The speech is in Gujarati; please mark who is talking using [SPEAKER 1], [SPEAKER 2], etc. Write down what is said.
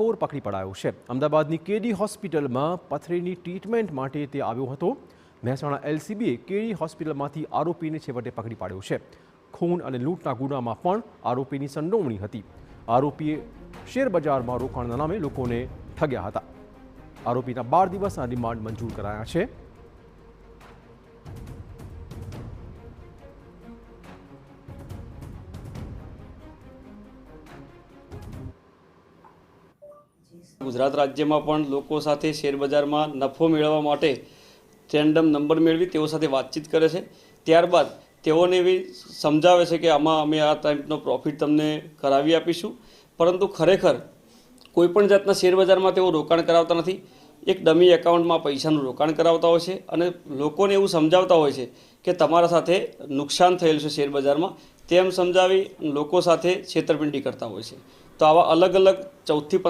[SPEAKER 1] ડાકોર પકડી પડાયો છે। અમદાવાદની કેડી હોસ્પિટલમાં પથરીની ટ્રીટમેન્ટ માટે તે આવ્યો હતો। મહેસાણા એલસીબીએ કેડી હોસ્પિટલમાંથી આરોપીને છેવટે પકડી પાડ્યો છે। ખૂન અને લૂંટના ગુનામાં પણ આરોપીની સંડોવણી હતી। આરોપીએ શેરબજારમાં રોકાણના નામે લોકોને ઠગ્યા હતા। આરોપીના 12 દિવસના રિમાન્ડ મંજૂર કરાયા છે।
[SPEAKER 2] ગુજરાત રાજ્યમાં પણ લોકો સાથે શેરબજારમાં નફો મેળવવા માટે રેન્ડમ નંબર મેળવી તેઓ સાથે વાતચીત કરે છે। ત્યારબાદ તેઓને એવી સમજાવે છે કે આમાં અમે આ ટાઈપનો પ્રોફિટ તમને કરાવી આપીશું, પરંતુ ખરેખર કોઈપણ જાતના શેરબજારમાં તેઓ રોકાણ કરાવતા નથી। એક ડમી એકાઉન્ટમાં પૈસાનું રોકાણ કરાવતા હોય છે અને લોકોને એવું સમજાવતા હોય છે કે તમારા સાથે નુકસાન થયેલ છે શેરબજારમાં, તેમ સમજાવી લોકો સાથે છેતરપિંડી કરતા હોય છે। તો આવા અલગ અલગ 14 થી 15